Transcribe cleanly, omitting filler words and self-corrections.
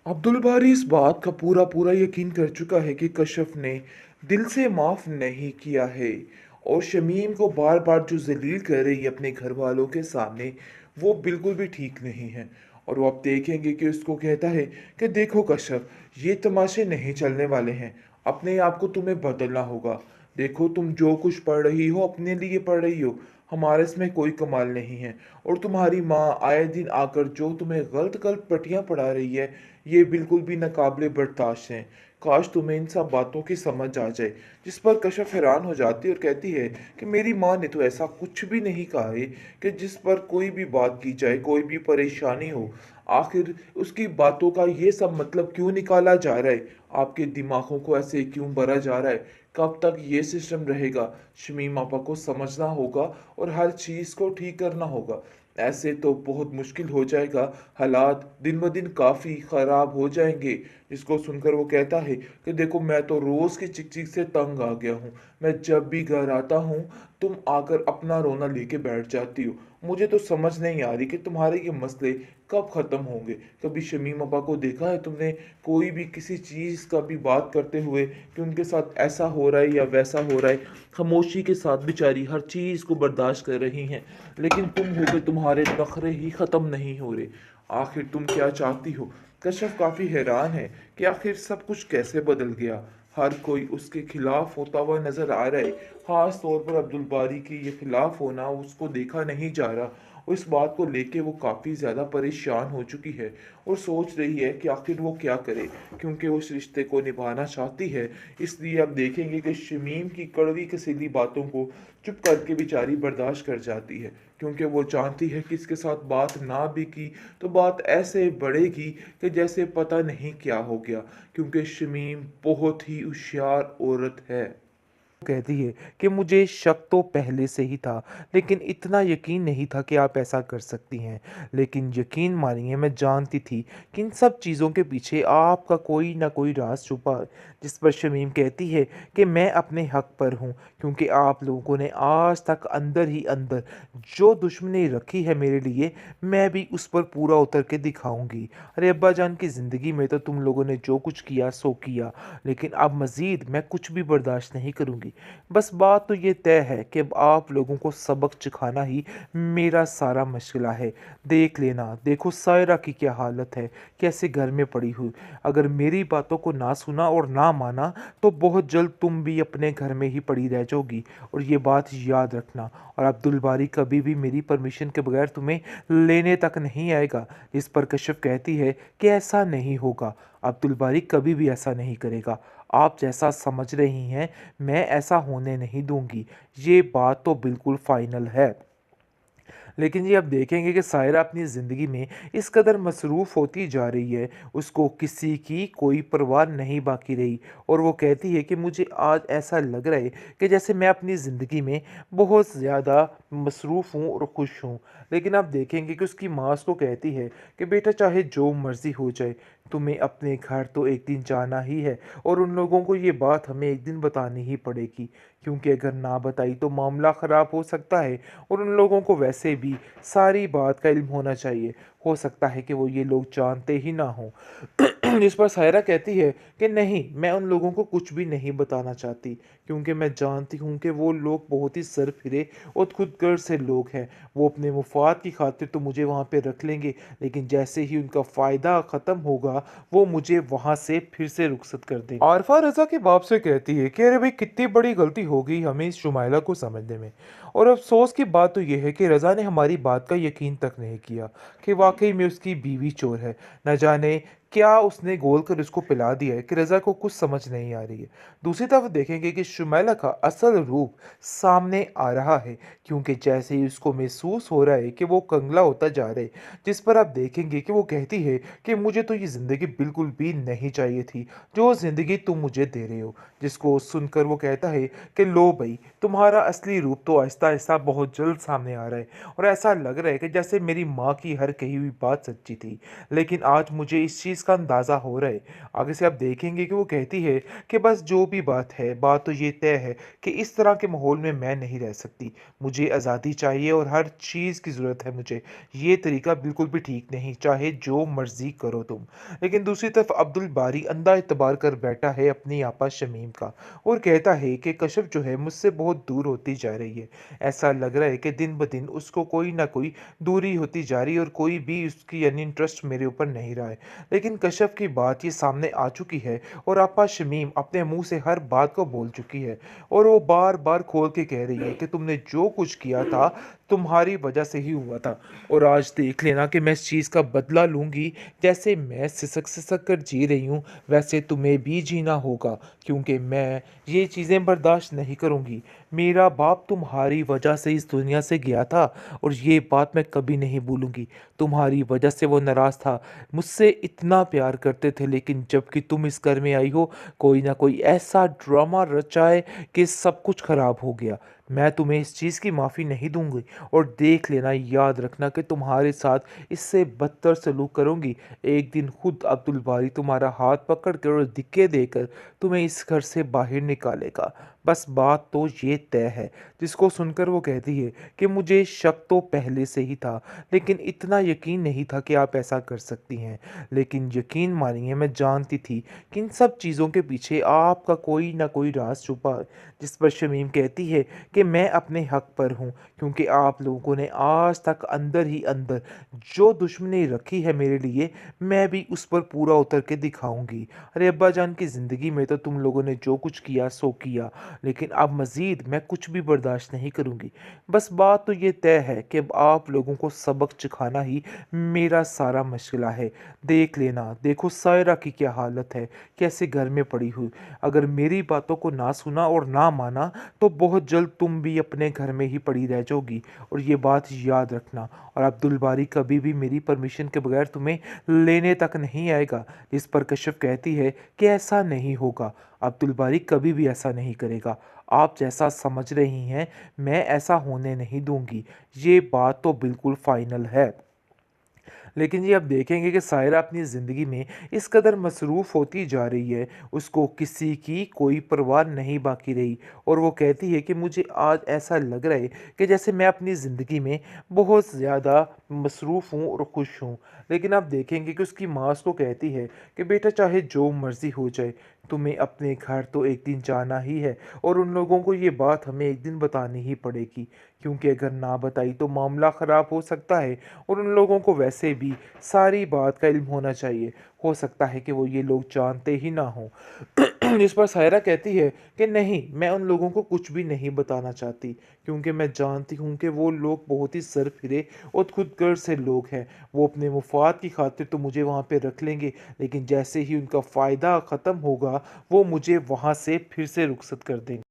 अब्दुल बारी इस बात का पूरा पूरा यकीन कर चुका है कि कशफ ने दिल से माफ़ नहीं किया है और शमीम को बार बार जो जलील कर रही है अपने घर वालों के सामने, वो बिल्कुल भी ठीक नहीं है। और वो अब देखेंगे कि उसको कहता है कि देखो कशफ, ये तमाशे नहीं चलने वाले हैं। अपने आप को तुम्हें बदलना होगा। देखो, तुम जो कुछ पढ़ रही हो अपने लिए पढ़ रही हो, हमारे इसमें कोई कमाल नहीं है। और तुम्हारी माँ आए दिन आकर जो तुम्हें गलत गलत पट्टियाँ पढ़ा रही है, ये बिल्कुल भी नाकाबिले बर्दाश्त हैं। काश तुम्हें इन सब बातों की समझ आ जाए। जिस पर कशफ हैरान हो जाती है और कहती है कि मेरी माँ ने तो ऐसा कुछ भी नहीं कहा है कि जिस पर कोई भी बात की जाए, कोई भी परेशानी हो। आखिर उसकी बातों का ये सब मतलब क्यों निकाला जा रहा है? आपके दिमागों को ऐसे क्यों भरा जा रहा है? कब तक ये सिस्टम रहेगा? शमीम आपा को समझना होगा और हर चीज़ को ठीक करना होगा। ऐसे तो बहुत मुश्किल हो जाएगा, हालात दिन ब दिन काफ़ी ख़राब हो जाएंगे। जिसको सुनकर वो कहता है कि देखो, मैं तो रोज़ की चिक चिक से तंग आ गया हूँ। मैं जब भी घर आता हूँ, तुम आकर अपना रोना लेके बैठ जाती हो। मुझे तो समझ नहीं आ रही कि तुम्हारे ये मसले कब ख़त्म होंगे। कभी शमीम अब्बा को देखा है तुमने कोई भी किसी चीज़ का भी बात करते हुए कि उनके साथ ऐसा हो रहा है या वैसा हो रहा है? खामोशी के साथ बेचारी हर चीज़ को बर्दाश्त कर रही हैं, लेकिन तुम हो के तुम्हारे नखरे ही ख़त्म नहीं हो रहे। आखिर तुम क्या चाहती हो? कश्यप काफ़ी हैरान है कि आखिर सब कुछ कैसे बदल गया। हर कोई उसके खिलाफ होता हुआ नजर आ रहा है। खास तौर पर अब्दुल बारी के ये खिलाफ होना उसको देखा नहीं जा रहा। और इस बात को लेके वो काफ़ी ज़्यादा परेशान हो चुकी है और सोच रही है कि आखिर वो क्या करे, क्योंकि वो उस रिश्ते को निभाना चाहती है। इसलिए अब देखेंगे कि शमीम की कड़वी कसीली बातों को चुप करके बेचारी बर्दाश्त कर जाती है, क्योंकि वो जानती है कि इसके साथ बात ना भी की तो बात ऐसे बढ़ेगी कि जैसे पता नहीं क्या हो गया, क्योंकि शमीम बहुत ही होशियार औरत है। कहती है कि मुझे शक तो पहले से ही था, लेकिन इतना यकीन नहीं था कि आप ऐसा कर सकती हैं। लेकिन यकीन मानिए, मैं जानती थी कि इन सब चीज़ों के पीछे आपका कोई ना कोई राज छुपा है। जिस पर शमीम कहती है कि मैं अपने हक पर हूँ, क्योंकि आप लोगों ने आज तक अंदर ही अंदर जो दुश्मनी रखी है मेरे लिए, मैं भी उस पर पूरा उतर के दिखाऊंगी। अरे अब्बा जान की ज़िंदगी में तो तुम लोगों ने जो कुछ किया सो किया, लेकिन अब मज़ीद मैं कुछ भी बर्दाश्त नहीं करूंगी। बस बात तो ये तय है कि अब आप लोगों को सबक सिखाना ही मेरा सारा मशगला है। देख लेना, देखो सायरा की क्या हालत है, कैसे घर में पड़ी हुई। अगर मेरी बातों को ना सुना और ना माना तो बहुत जल्द तुम भी अपने घर में ही पड़ी रह जाओगी। और ये बात याद रखना। और अब्दुल बारी कभी भी मेरी परमिशन के बगैर तुम्हें लेने तक नहीं आएगा। इस पर कश्यप कहती है कि ऐसा नहीं होगा, अब्दुल बारी कभी भी ऐसा नहीं करेगा। आप जैसा समझ रही हैं, मैं ऐसा होने नहीं दूंगी। ये बात तो बिल्कुल फाइनल है। लेकिन ये अब देखेंगे कि सायरा अपनी ज़िंदगी में इस कदर मसरूफ़ होती जा रही है, उसको किसी की कोई परवाह नहीं बाकी रही। और वो कहती है कि मुझे आज ऐसा लग रहा है कि जैसे मैं अपनी ज़िंदगी में बहुत ज़्यादा मसरूफ़ हूँ और खुश हूँ। लेकिन आप देखेंगे कि उसकी माँ उसको कहती है कि बेटा, चाहे जो मर्ज़ी हो जाए, तुम्हें अपने घर तो एक दिन जाना ही है, और उन लोगों को ये बात हमें एक दिन बतानी ही पड़ेगी, क्योंकि अगर ना बताई तो मामला ख़राब हो सकता है। और उन लोगों को वैसे भी सारी बात का इल्म होना चाहिए। हो सकता है कि वो ये लोग जानते ही ना हों। इस पर सायरा कहती है कि नहीं, मैं उन लोगों को कुछ भी नहीं बताना चाहती, क्योंकि मैं जानती हूँ कि वो लोग बहुत ही सरफिरे और खुदगर्ज से लोग हैं। वो अपने मुफाद की खातिर तो मुझे वहाँ पे रख लेंगे, लेकिन जैसे ही उनका फ़ायदा ख़त्म होगा, वो मुझे वहाँ से फिर से रुखसत कर देंगे। आरफा रज़ा के बाप से कहती है कि अरे भाई, कितनी बड़ी गलती हो गई हमें इस शुमाइला को समझने में। और अफसोस की बात तो यह है कि रज़ा ने हमारी बात का यकीन तक नहीं किया कि वाकई में उसकी बीवी चोर है। न जाने क्या उसने गोल कर उसको पिला दिया है कि रज़ा को कुछ समझ नहीं आ रही है। दूसरी तरफ देखेंगे कि शुमैला का असल रूप सामने आ रहा है, क्योंकि जैसे ही उसको महसूस हो रहा है कि वो कंगला होता जा रहा है। जिस पर आप देखेंगे कि वो कहती है कि मुझे तो ये ज़िंदगी बिल्कुल भी नहीं चाहिए थी जो ज़िंदगी तुम मुझे दे रहे हो। जिसको सुनकर वो कहता है कि लो भाई, तुम्हारा असली रूप तो आहिस्ता आहिस्ता-आहिस्ता बहुत जल्द सामने आ रहा है और ऐसा लग रहा है कि जैसे मेरी माँ की हर कही हुई बात सच्ची थी। लेकिन आज मुझे इस चीज़ का अंदाज़ा हो रहा है। आगे से आप देखेंगे कि वो कहती है कि बस जो भी बात है, बात तो ये तय है कि इस तरह के माहौल में मैं नहीं रह सकती। मुझे आज़ादी चाहिए और हर चीज़ की ज़रूरत है मुझे। ये तरीका बिल्कुल भी ठीक नहीं, चाहे जो मर्ज़ी करो तुम। लेकिन दूसरी तरफ अब्दुल बारी अंधा एतबार कर बैठा है अपनी आपा शमीम का और कहता है कि कश्यप जो है मुझसे बहुत दूर होती जा रही है। ऐसा लग रहा है कि दिन ब दिन उसको कोई ना कोई दूरी होती जा रही है और कोई भी उसकी यानी इंटरेस्ट मेरे ऊपर नहीं रहा है। लेकिन कश्यप की बात ये सामने आ चुकी है और आपा शमीम अपने मुंह से हर बात को बोल चुकी है और वो बार बार खोल के कह रही है कि तुमने जो कुछ किया था तुम्हारी वजह से ही हुआ था और आज देख लेना कि मैं इस चीज़ का बदला लूंगी। जैसे मैं सिसक सिसक कर जी रही हूँ वैसे तुम्हें भी जीना होगा क्योंकि मैं ये चीज़ें बर्दाश्त नहीं करूँगी। मेरा बाप तुम्हारी वजह से इस दुनिया से गया था और ये बात मैं कभी नहीं भूलूंगी। तुम्हारी वजह से वो नाराज़ था, मुझसे इतना प्यार करते थे, लेकिन जब कि तुम इस घर में आई हो कोई ना कोई ऐसा ड्रामा रचाए कि सब कुछ खराब हो गया। मैं तुम्हें इस चीज़ की माफ़ी नहीं दूंगी और देख लेना, याद रखना कि तुम्हारे साथ इससे बदतर सलूक करूंगी। एक दिन खुद अब्दुल बारी तुम्हारा हाथ पकड़ कर और धिक्के देकर तुम्हें इस घर से बाहर निकालेगा। बस बात तो ये तय है। जिसको सुनकर वो कहती है कि मुझे शक तो पहले से ही था, लेकिन इतना यकीन नहीं था कि आप ऐसा कर सकती हैं। लेकिन यकीन मानिए मैं जानती थी कि इन सब चीज़ों के पीछे आपका कोई ना कोई राज छुपा है। जिस पर शमीम कहती है कि मैं अपने हक पर हूँ क्योंकि आप लोगों ने आज तक अंदर ही अंदर जो दुश्मनी रखी है मेरे लिए, मैं भी उस पर पूरा उतर के दिखाऊंगी। अरे अब्बा जान की ज़िंदगी में तो तुम लोगों ने जो कुछ किया सो किया, लेकिन अब मज़ीद मैं कुछ भी बर्दाश्त नहीं करूंगी। बस बात तो ये तय है कि अब आप लोगों को सबक सिखाना ही मेरा सारा मशगला है। देख लेना, देखो सायरा की क्या हालत है, कैसे घर में पड़ी हुई। अगर मेरी बातों को ना सुना और ना माना तो बहुत जल्द तुम भी अपने घर में ही पड़ी रह जाओगी और ये बात याद रखना। और अब्दुल बारी कभी भी मेरी परमिशन के बगैर तुम्हें लेने तक नहीं आएगा। इस पर कश्यप कहती है कि ऐसा नहीं होगा, अब्दुल बारी कभी भी ऐसा नहीं करेगा। आप जैसा समझ रही हैं मैं ऐसा होने नहीं दूंगी। ये बात तो बिल्कुल फाइनल है। लेकिन ये आप देखेंगे कि सायरा अपनी ज़िंदगी में इस कदर मसरूफ़ होती जा रही है, उसको किसी की कोई परवाह नहीं बाकी रही और वो कहती है कि मुझे आज ऐसा लग रहा है कि जैसे मैं अपनी ज़िंदगी में बहुत ज़्यादा मसरूफ़ हूँ और खुश हूँ। लेकिन आप देखेंगे कि उसकी माँ उसको कहती है कि बेटा चाहे जो मर्ज़ी हो जाए, तुम्हें अपने घर तो एक दिन जाना ही है और उन लोगों को ये बात हमें एक दिन बतानी ही पड़ेगी, क्योंकि अगर ना बताई तो मामला ख़राब हो सकता है और उन लोगों को वैसे भी सारी बात का इल्म होना चाहिए। हो सकता है कि वो ये लोग जानते ही ना हों। जिस पर सायरा कहती है कि नहीं, मैं उन लोगों को कुछ भी नहीं बताना चाहती क्योंकि मैं जानती हूँ कि वो लोग बहुत ही सरफिरे और खुदगर्ज से लोग हैं। वो अपने मुफाद की खातिर तो मुझे वहाँ पे रख लेंगे, लेकिन जैसे ही उनका फ़ायदा ख़त्म होगा वो मुझे वहाँ से फिर से रुखसत कर देंगे।